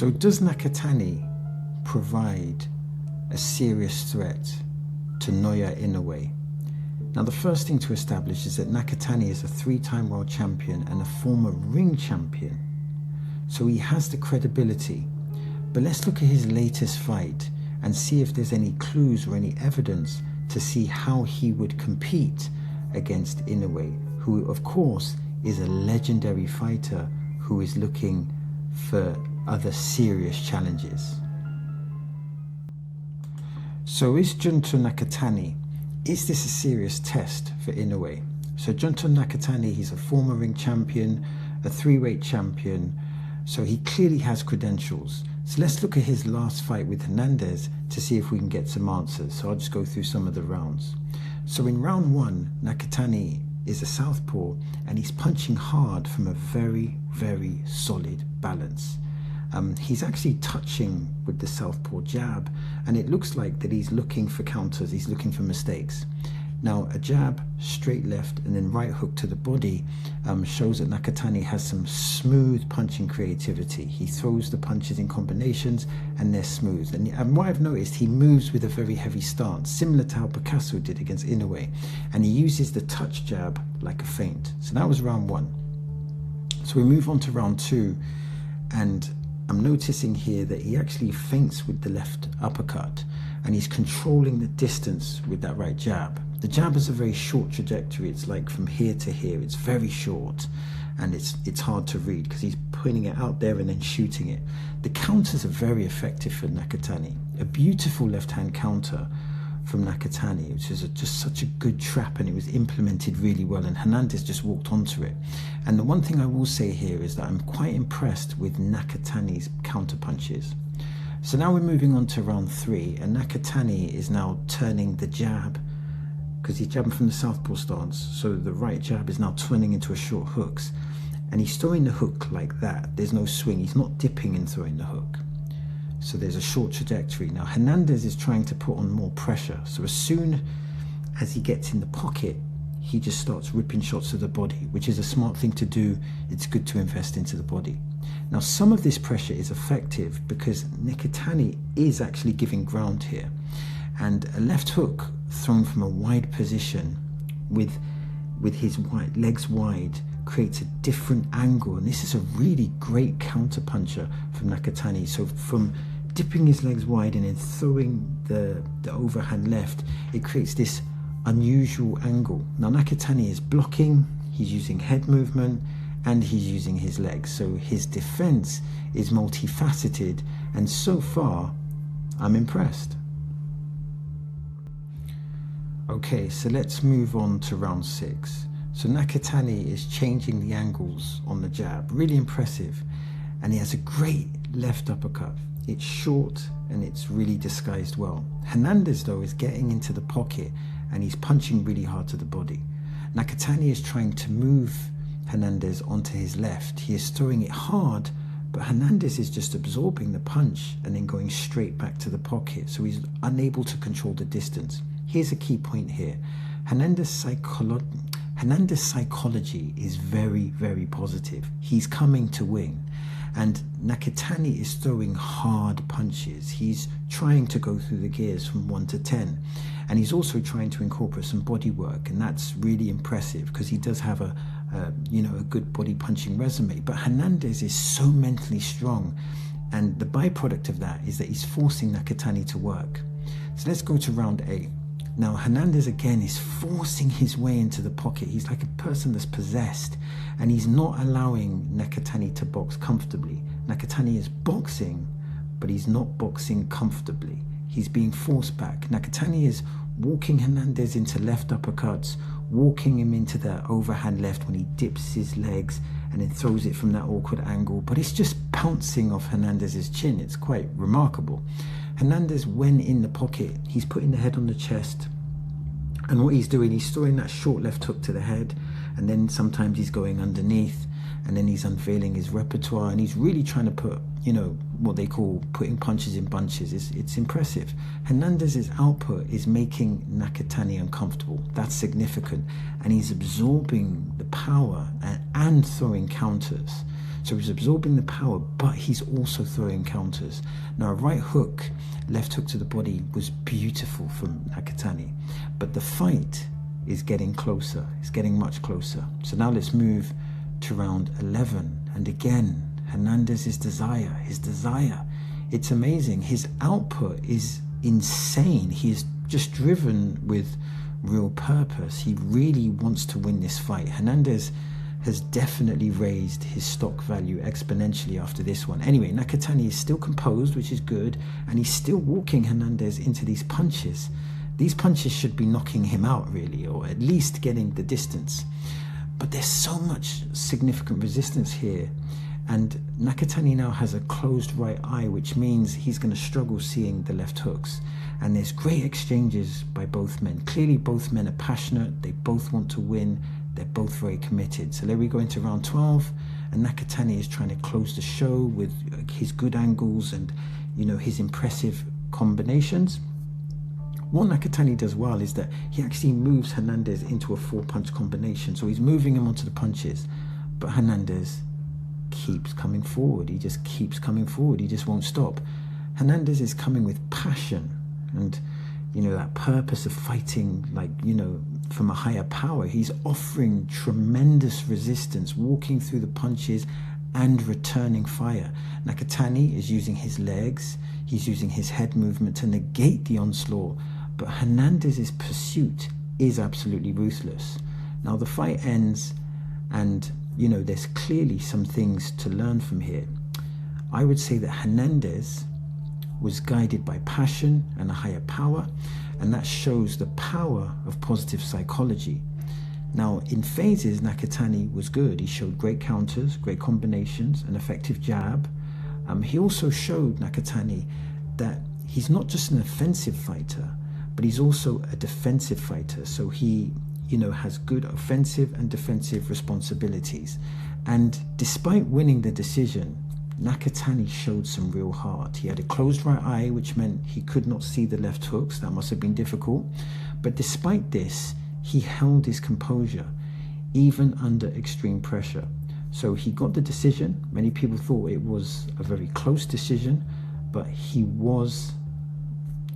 So does Nakatani provide a serious threat to Naoya Inoue? Now, the first thing to establish is that Nakatani is a 3-time world champion and a former ring champion. So he has the credibility. But let's look at his latest fight and see if there's any clues or any evidence to see how he would compete against Inoue, who of course is a legendary fighter who is looking for other serious challenges. So is Junto Nakatani, is this a serious test for Inoue? So Junto Nakatani, he's a former ring champion, a 3-weight champion, so he clearly has credentials. So let's look at his last fight with Hernandez to see if we can get some answers. So I'll just go through some of the rounds. So in round 1, Nakatani is a southpaw and he's punching hard from a very, very solid balance. He's actually touching with the southpaw jab, and it looks like that he's looking for counters, he's looking for mistakes. Now, a jab, straight left, and then right hook to the body shows that Nakatani has some smooth punching creativity. He throws the punches in combinations, and they're smooth. And what I've noticed, he moves with a very heavy stance, similar to how Picasso did against Inoue. And he uses the touch jab like a feint. So that was round 1. So we move on to round 2, and I'm noticing here that he actually feints with the left uppercut, and he's controlling the distance with that right jab. The jab is a very short trajectory. It's like from here to here. It's very short, and it's hard to read because he's putting it out there and then shooting it. The counters are very effective for Nakatani. A beautiful left-hand counter from Nakatani, which is just such a good trap, and it was implemented really well, and Hernandez just walked onto it. And the one thing I will say here is that I'm quite impressed with Nakatani's counter punches. So now we're moving on to round 3, and Nakatani is now turning the jab, because he's jabbing from the southpaw stance, so the right jab is now turning into a short hooks, and he's throwing the hook like that. There's no swing. He's not dipping and throwing the hook. So there's a short trajectory. Now Hernandez is trying to put on more pressure. So as soon as he gets in the pocket, he just starts ripping shots to the body, which is a smart thing to do. It's good to invest into the body. Now some of this pressure is effective because Nakatani is actually giving ground here. And a left hook thrown from a wide position with his legs wide creates a different angle, and this is a really great counter puncher from Nakatani. So from dipping his legs wide and then throwing the overhand left, it creates this unusual angle. Now Nakatani is blocking, he's using head movement, and he's using his legs. So his defense is multifaceted, and so far I'm impressed. Okay, so let's move on to round 6. So Nakatani is changing the angles on the jab, really impressive, and he has a great left uppercut. It's short and it's really disguised well. Hernandez though is getting into the pocket and he's punching really hard to the body. Nakatani is trying to move Hernandez onto his left. He is throwing it hard, but Hernandez is just absorbing the punch and then going straight back to the pocket, so he's unable to control the distance. Here's a key point here. Hernandez's psychology is very, very positive. He's coming to win. And Nakatani is throwing hard punches. He's trying to go through the gears from 1 to 10. And he's also trying to incorporate some body work. And that's really impressive because he does have a good body punching resume. But Hernandez is so mentally strong. And the byproduct of that is that he's forcing Nakatani to work. So let's go to round 8. Now Hernandez again is forcing his way into the pocket. He's like a person that's possessed, and he's not allowing Nakatani to box comfortably. Nakatani is boxing, but he's not boxing comfortably. He's being forced back. Nakatani is walking Hernandez into left uppercuts, walking him into the overhand left when he dips his legs and then throws it from that awkward angle, but it's just pouncing off Hernandez's chin. It's quite remarkable. Hernandez, when in the pocket, he's putting the head on the chest, and what he's doing, he's throwing that short left hook to the head, and then sometimes he's going underneath, and then he's unveiling his repertoire, and he's really trying to put, what they call putting punches in bunches. It's impressive. Hernandez's output is making Nakatani uncomfortable. That's significant, and he's absorbing the power and throwing counters. So he's absorbing the power, but he's also throwing counters. Now, a right hook, left hook to the body was beautiful from Nakatani, but the fight is getting closer. It's getting much closer. So now let's move to round 11. And again, Hernandez's desire, it's amazing. His output is insane. He is just driven with real purpose. He really wants to win this fight. Hernandez has definitely raised his stock value exponentially after this one. Anyway, Nakatani is still composed, which is good, and he's still walking Hernandez into these punches. These punches should be knocking him out, really, or at least getting the distance. But there's so much significant resistance here, and Nakatani now has a closed right eye, which means he's going to struggle seeing the left hooks. And there's great exchanges by both men. Clearly, both men are passionate. They both want to win. They're both very committed. So there we go into round 12, and Nakatani is trying to close the show with his good angles and, you know, his impressive combinations. What Nakatani does well is that he actually moves Hernandez into a 4-punch combination. So he's moving him onto the punches, but Hernandez keeps coming forward. He just keeps coming forward. He just won't stop. Hernandez is coming with passion and, you know, that purpose of fighting, like, you know, from a higher power. He's offering tremendous resistance, walking through the punches and returning fire. Nakatani is using his legs, he's using his head movement to negate the onslaught, but Hernandez's pursuit is absolutely ruthless. Now the fight ends, and, you know, there's clearly some things to learn from here. I would say that Hernandez was guided by passion and a higher power, and that shows the power of positive psychology. Now, in phases, Nakatani was good. He showed great counters, great combinations, an effective jab. He also showed, Nakatani, that he's not just an offensive fighter, but he's also a defensive fighter. So he, you know, has good offensive and defensive responsibilities. And despite winning the decision, Nakatani showed some real heart. He had a closed right eye, which meant he could not see the left hooks. That must have been difficult. But despite this, he held his composure, even under extreme pressure. So he got the decision. Many people thought it was a very close decision, but he was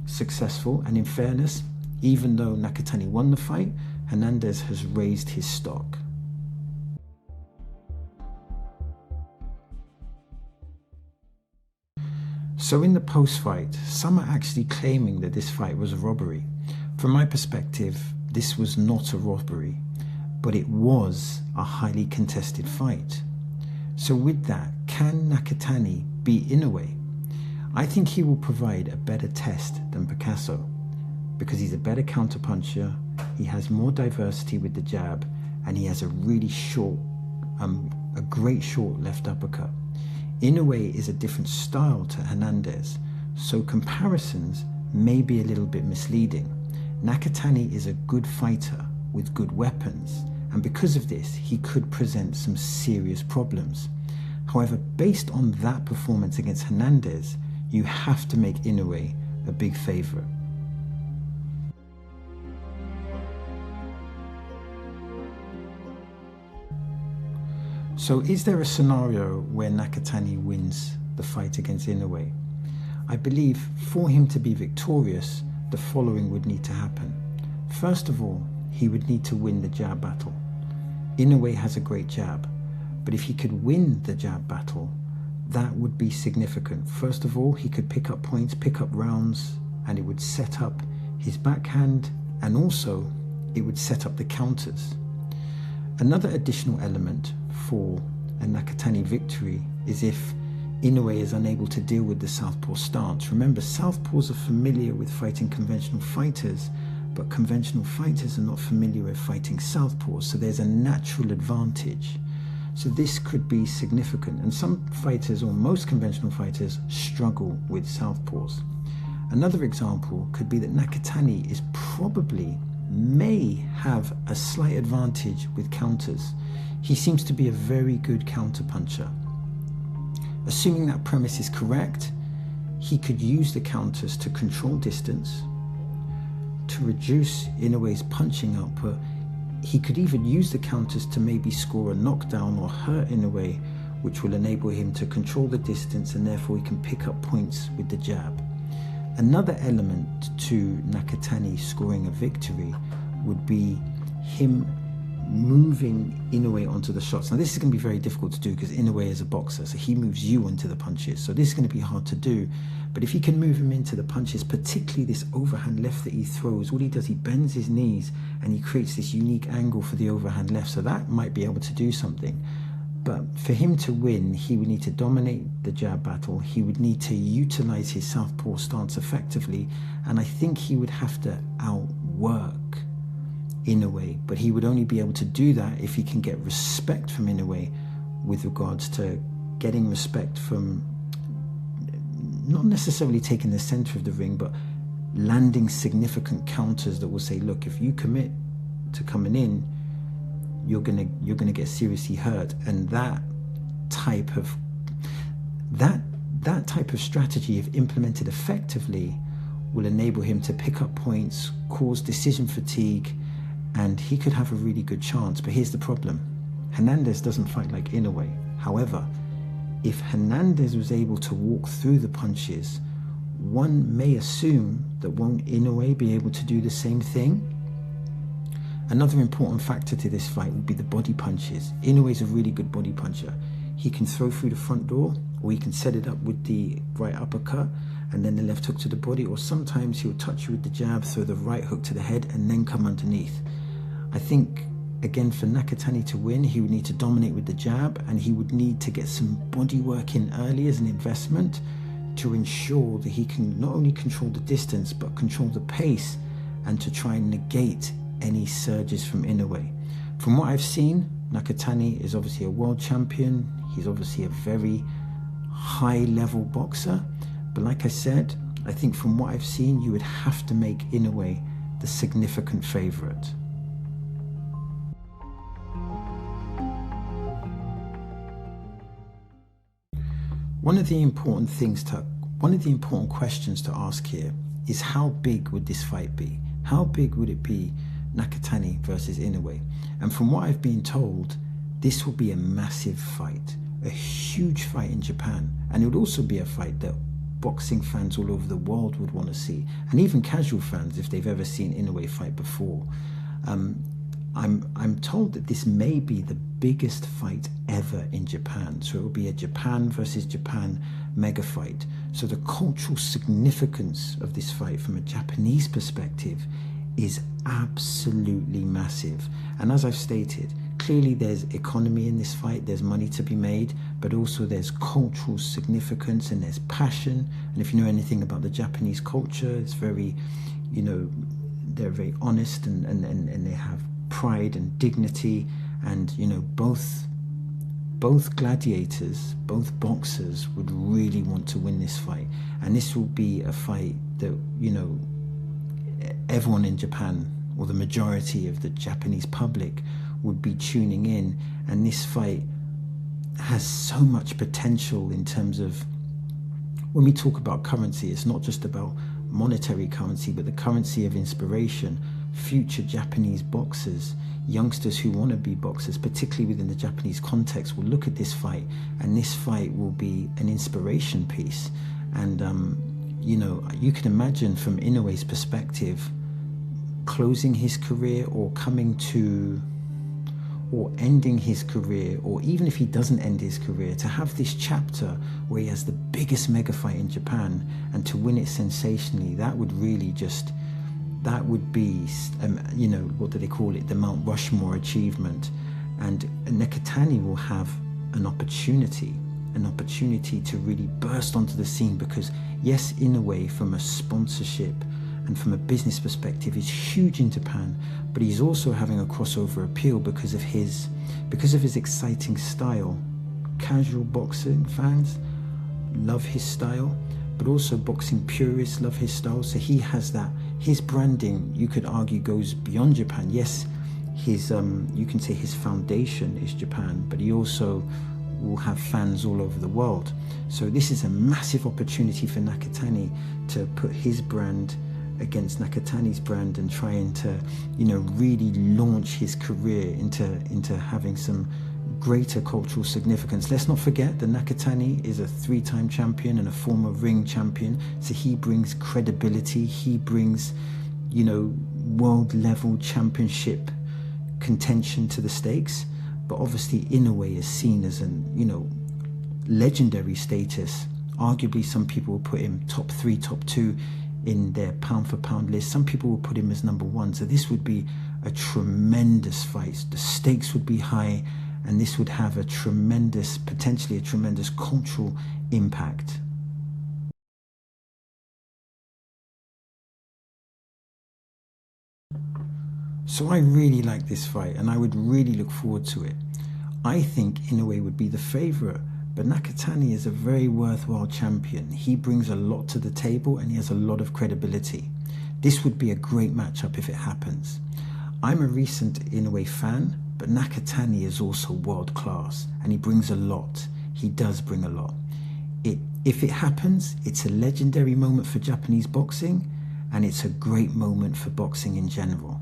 successful. And in fairness, even though Nakatani won the fight, Hernandez has raised his stock. So in the post-fight, some are actually claiming that this fight was a robbery. From my perspective, this was not a robbery, but it was a highly contested fight. So with that, can Nakatani beat Inoue? I think he will provide a better test than Picasso, because he's a better counterpuncher, he has more diversity with the jab, and he has a really short, a great short left uppercut. Inoue is a different style to Hernandez, so comparisons may be a little bit misleading. Nakatani is a good fighter with good weapons, and because of this, he could present some serious problems. However, based on that performance against Hernandez, you have to make Inoue a big favorite. So is there a scenario where Nakatani wins the fight against Inoue? I believe for him to be victorious, the following would need to happen. First of all, he would need to win the jab battle. Inoue has a great jab, but if he could win the jab battle, that would be significant. First of all, he could pick up points, pick up rounds, and it would set up his backhand, and also it would set up the counters. Another additional element for a Nakatani victory is if Inoue is unable to deal with the southpaw stance. Remember, southpaws are familiar with fighting conventional fighters, but conventional fighters are not familiar with fighting southpaws, so there's a natural advantage. So this could be significant, and some fighters, or most conventional fighters, struggle with southpaws. Another example could be that Nakatani may have a slight advantage with counters. He seems to be a very good counterpuncher. Assuming that premise is correct, he could use the counters to control distance, to reduce Inoue's punching output. He could even use the counters to maybe score a knockdown or hurt Inoue which will enable him to control the distance, and therefore he can pick up points with the jab. Another element to Nakatani scoring a victory would be him moving Inoue onto the shots. Now this is going to be very difficult to do because Inoue is a boxer, so he moves you onto the punches. So this is going to be hard to do. But if he can move him into the punches, particularly this overhand left that he throws, all he does, he bends his knees and he creates this unique angle for the overhand left. So that might be able to do something. But for him to win, he would need to dominate the jab battle. He would need to utilize his southpaw stance effectively. And I think he would have to outwork Inoue. But he would only be able to do that if he can get respect from Inoue with regards to getting respect from not necessarily taking the center of the ring, but landing significant counters that will say, look, if you commit to coming in, you're gonna get seriously hurt. And that type of strategy, if implemented effectively, will enable him to pick up points, cause decision fatigue, and he could have a really good chance. But here's the problem: Hernandez doesn't fight like Inoue. However, if Hernandez was able to walk through the punches, one may assume that won't Inoue be able to do the same thing? Another important factor to this fight would be the body punches. Inoue is a really good body puncher. He can throw through the front door, or he can set it up with the right uppercut and then the left hook to the body, or sometimes he'll touch you with the jab, throw the right hook to the head and then come underneath. I think, again, for Nakatani to win, he would need to dominate with the jab, and he would need to get some body work in early as an investment to ensure that he can not only control the distance but control the pace, and to try and negate any surges from Inoue. From what I've seen, Nakatani is obviously a world champion. He's obviously a very high-level boxer. But like I said, I think from what I've seen, you would have to make Inoue the significant favorite. One of the important questions to ask here is, how big would this fight be? How big would it be, Nakatani versus Inoue? And from what I've been told, this will be a massive fight, a huge fight in Japan, and it would also be a fight that boxing fans all over the world would want to see, and even casual fans if they've ever seen Inoue fight before. I'm told that this may be the biggest fight ever in Japan, so it will be a Japan versus Japan mega fight. So the cultural significance of this fight from a Japanese perspective is absolutely massive. And as I've stated, clearly there's economy in this fight, there's money to be made, but also there's cultural significance and there's passion. And if you know anything about the Japanese culture, it's very, they're very honest and they have pride and dignity. And, both gladiators, both boxers would really want to win this fight. And this will be a fight that, everyone in Japan, or the majority of the Japanese public, would be tuning in. And this fight has so much potential in terms of, when we talk about currency, it's not just about monetary currency, but the currency of inspiration. Future Japanese boxers, youngsters who want to be boxers, particularly within the Japanese context, will look at this fight, and this fight will be an inspiration piece. And you can imagine from Inoue's perspective, closing his career or ending his career, or even if he doesn't end his career, to have this chapter where he has the biggest mega fight in Japan and to win it sensationally, that would really that would be, what do they call it, the Mount Rushmore achievement. And Nakatani will have an opportunity to really burst onto the scene, because yes, Inoue from a sponsorship and from a business perspective is huge in Japan, but he's also having a crossover appeal because of his exciting style. Casual boxing fans love his style, but also boxing purists love his style. So he has that. His branding, you could argue, goes beyond Japan. Yes, you can say his foundation is Japan, but he also will have fans all over the world. So this is a massive opportunity for Nakatani to put his brand against Nakatani's brand and trying to, really launch his career into having some greater cultural significance. Let's not forget that Nakatani is a 3-time champion and a former ring champion, so he brings credibility, he brings, world level championship contention to the stakes. But obviously Inoue is seen as legendary status. Arguably some people will put him top 3, top 2 in their pound for pound list. Some people will put him as number 1. So this would be a tremendous fight. The stakes would be high, and this would have potentially a tremendous cultural impact. So I really like this fight, and I would really look forward to it. I think Inoue would be the favourite, but Nakatani is a very worthwhile champion. He brings a lot to the table, and he has a lot of credibility. This would be a great matchup if it happens. I'm a recent Inoue fan, but Nakatani is also world class, and he brings a lot. He does bring a lot. If it happens, it's a legendary moment for Japanese boxing, and it's a great moment for boxing in general.